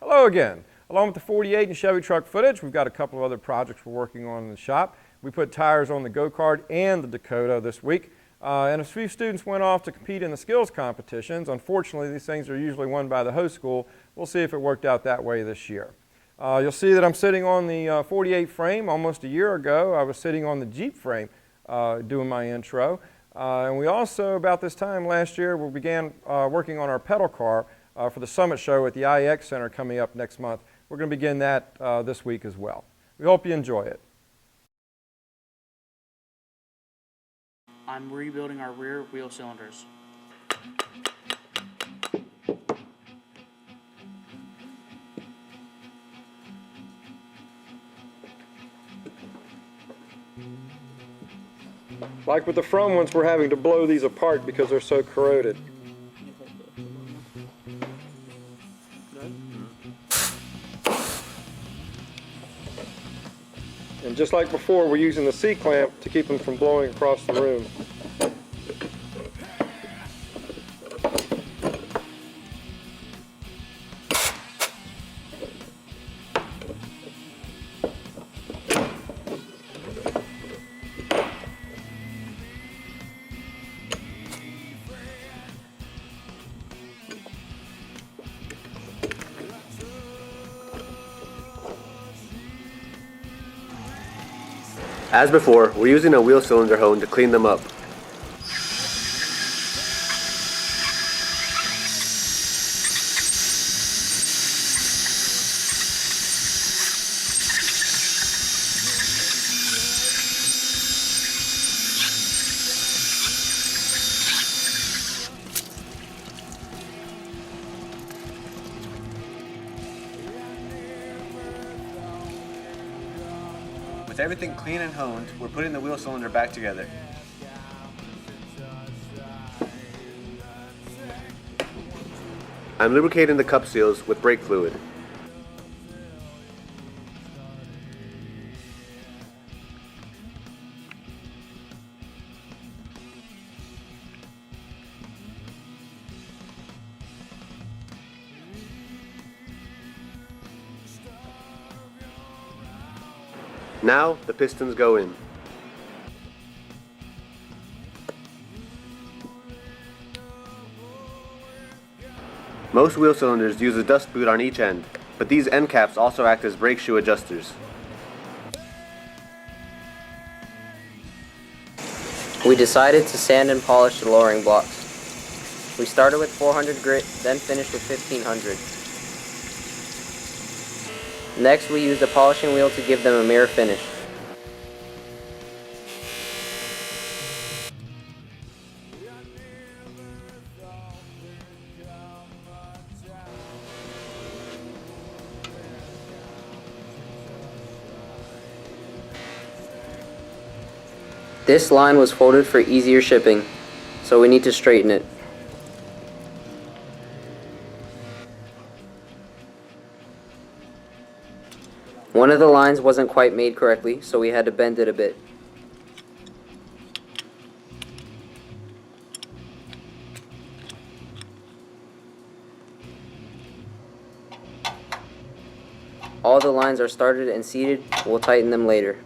Hello again. Along with the 48 and Chevy truck footage, we've got a couple of other projects we're working on in the shop. We put tires on the go-kart and the Dakota this week, and a few students went off to compete in the skills competitions. Unfortunately, these things are usually won by the host school. We'll see if it worked out that way this year. You'll see that I'm sitting on the 48 frame. Almost a year ago, I was sitting on the Jeep frame doing my intro. And we also, about this time last year, we began working on our pedal car for the Summit Show at the IEX Center coming up next month. We're going to begin that this week as well. We hope you enjoy it. I'm rebuilding our rear wheel cylinders. Like with the front ones, we're having to blow these apart because they're so corroded. And just like before, we're using the C-clamp to keep them from blowing across the room. As before, we're using a wheel cylinder hone to clean them up. With everything clean and honed, we're putting the wheel cylinder back together. I'm lubricating the cup seals with brake fluid. Now, the pistons go in. Most wheel cylinders use a dust boot on each end, but these end caps also act as brake shoe adjusters. We decided to sand and polish the lowering blocks. We started with 400 grit, then finished with 1500. Next, we used a polishing wheel to give them a mirror finish. This line was folded for easier shipping, so we need to straighten it. One of the lines wasn't quite made correctly, so we had to bend it a bit. All the lines are started and seated. We'll tighten them later.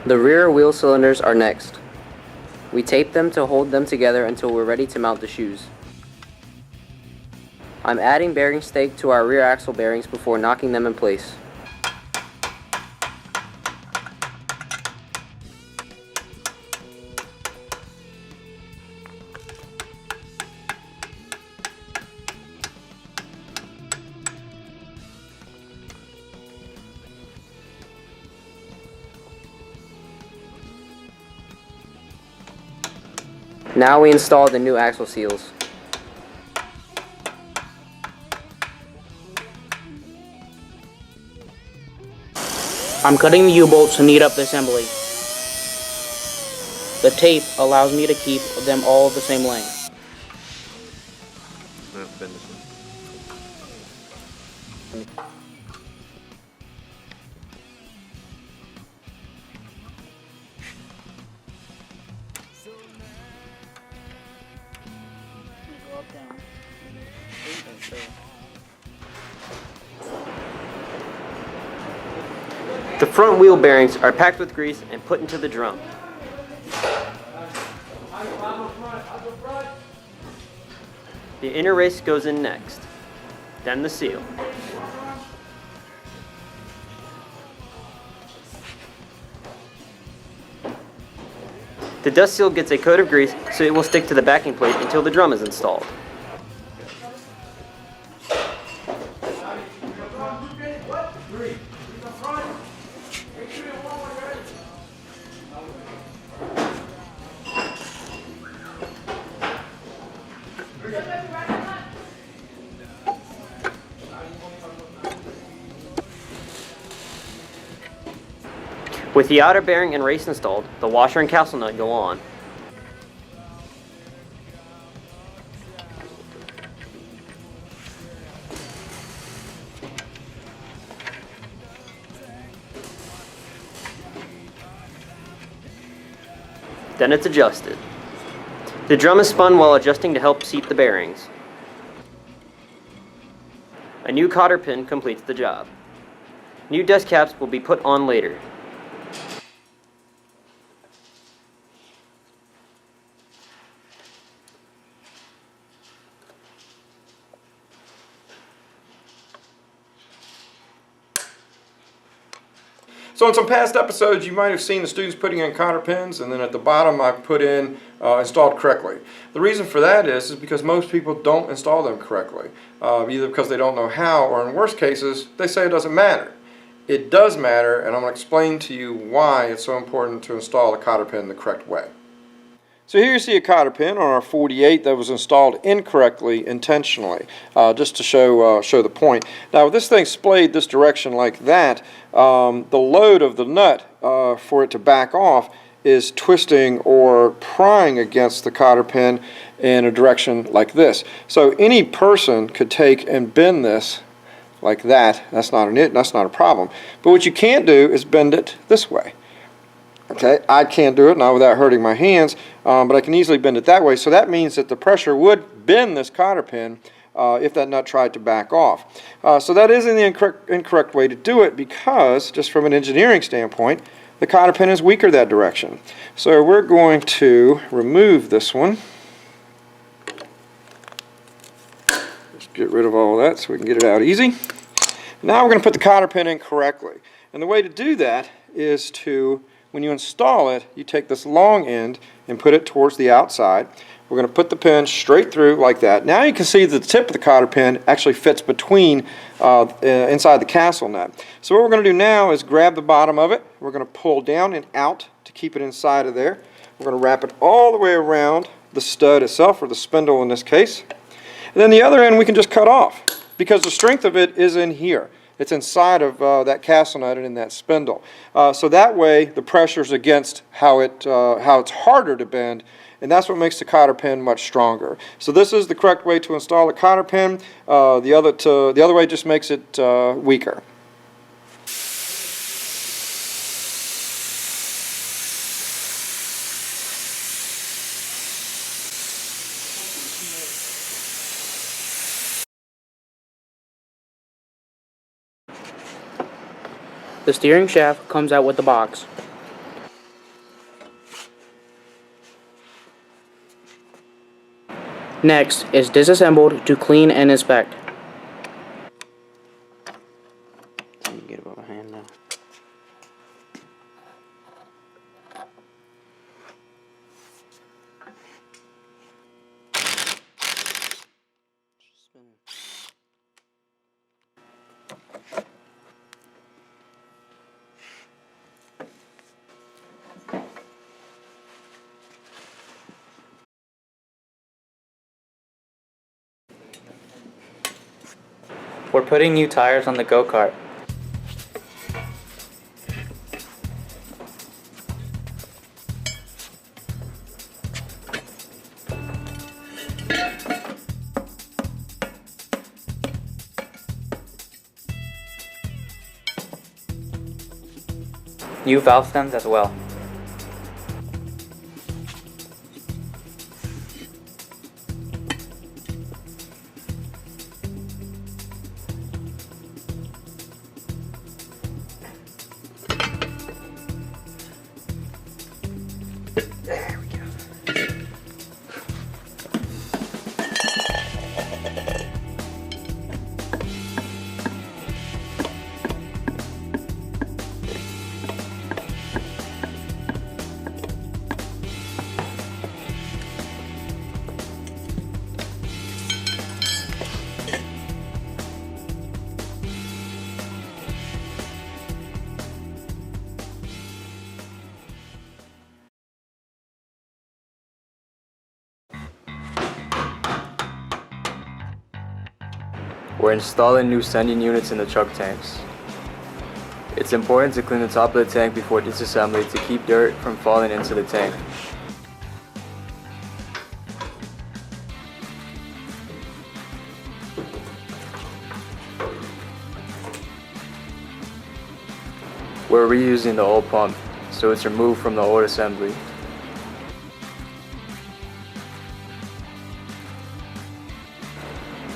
The rear wheel cylinders are next. We tape them to hold them together until we're ready to mount the shoes. I'm adding bearing stake to our rear axle bearings before knocking them in place. Now we install the new axle seals. I'm cutting the U-bolts to neat up the assembly. The tape allows me to keep them all the same length. The front wheel bearings are packed with grease and put into the drum. The inner race goes in next, then the seal. The dust seal gets a coat of grease so it will stick to the backing plate until the drum is installed. With the outer bearing and race installed, the washer and castle nut go on. Then it's adjusted. The drum is spun while adjusting to help seat the bearings. A new cotter pin completes the job. New dust caps will be put on later. So in some past episodes, you might have seen the students putting in cotter pins, and then at the bottom I put in installed correctly. The reason for that is because most people don't install them correctly, either because they don't know how, or in worst cases, they say it doesn't matter. It does matter, and I'm going to explain to you why it's so important to install a cotter pin the correct way. So here you see a cotter pin on our 48 that was installed incorrectly intentionally, just to show the point. Now with this thing splayed this direction like that, the load of the nut for it to back off is twisting or prying against the cotter pin in a direction like this. So any person could take and bend this like that. That's not a problem. But what you can't do is bend it this way. Okay, I can't do it, not without hurting my hands, but I can easily bend it that way. So that means that the pressure would bend this cotter pin if that nut tried to back off. So that is the incorrect way to do it, because just from an engineering standpoint, the cotter pin is weaker that direction. So we're going to remove this one. Just get rid of all that so we can get it out easy. Now we're going to put the cotter pin in correctly. And the way to do that is to, when you install it, you take this long end and put it towards the outside. We're going to put the pin straight through like that. Now you can see that the tip of the cotter pin actually fits between inside the castle nut. So what we're going to do now is grab the bottom of it. We're going to pull down and out to keep it inside of there. We're going to wrap it all the way around the stud itself, or the spindle in this case. And then the other end we can just cut off, because the strength of it is in here. It's inside of that castle nut and in that spindle. So that way the pressure's against how it's harder to bend, and that's what makes the cotter pin much stronger. So this is the correct way to install a cotter pin. The other way just makes it weaker. The steering shaft comes out with the box. Next is disassembled to clean and inspect. Get above my hand now. We're putting new tires on the go-kart. New valve stems as well. We're installing new sending units in the truck tanks. It's important to clean the top of the tank before disassembly to keep dirt from falling into the tank. We're reusing the old pump, so it's removed from the old assembly.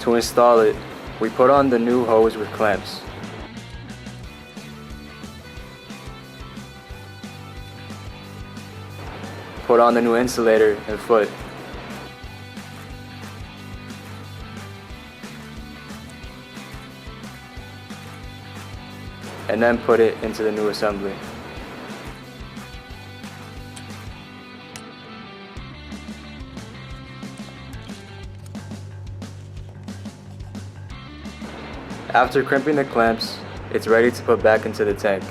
To install it, we put on the new hose with clamps. Put on the new insulator and foot. And then put it into the new assembly. After crimping the clamps, it's ready to put back into the tank.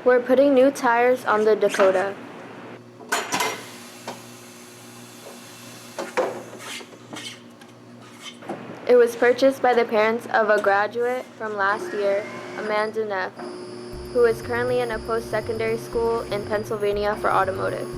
We're putting new tires on the Dakota. It was purchased by the parents of a graduate from last year, Amanda Neff, who is currently in a post-secondary school in Pennsylvania for Automotive.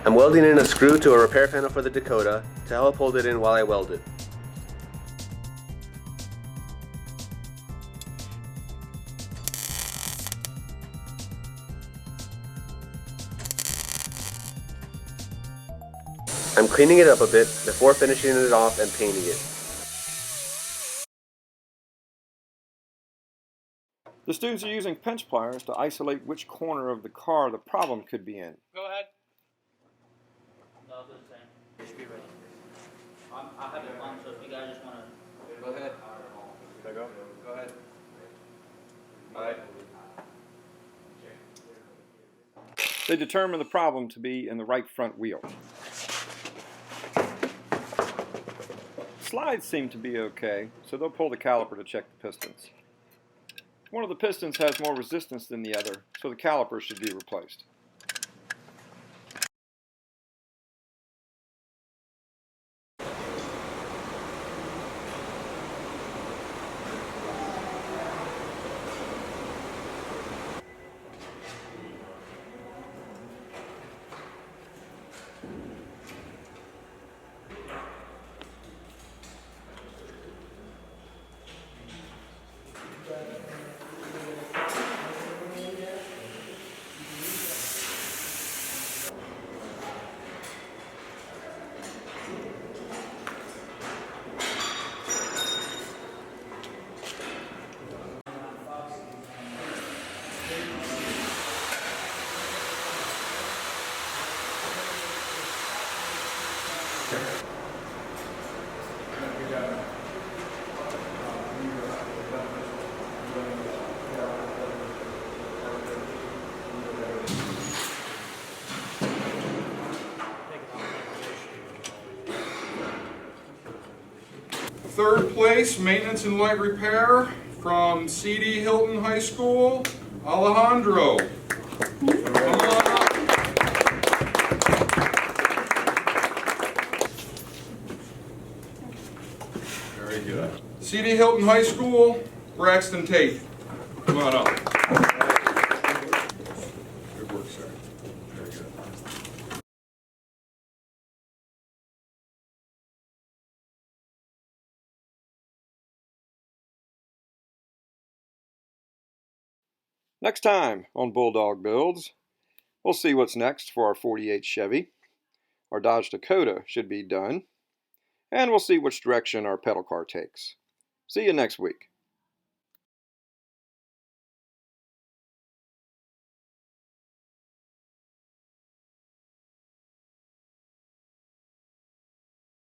I'm welding in a screw to a repair panel for the Dakota to help hold it in while I weld it. I'm cleaning it up a bit before finishing it off and painting it. The students are using pinch pliers to isolate which corner of the car the problem could be in. Go ahead. No, it's the same. It should be ready. I have it on, so if you guys just want to... Go ahead. Can I go? Go ahead. All right. They determine the problem to be in the right front wheel. Slides seem to be okay, so they'll pull the caliper to check the pistons. One of the pistons has more resistance than the other, so the caliper should be replaced. Third place, maintenance and light repair from CD Hylton High School, Alejandro. Come on up. Very good. CD Hylton High School, Braxton Tate. Come on up. Good work, sir. Very good. Next time on Bulldog Builds, we'll see what's next for our 48 Chevy. Our Dodge Dakota should be done, and we'll see which direction our pedal car takes. See you next week.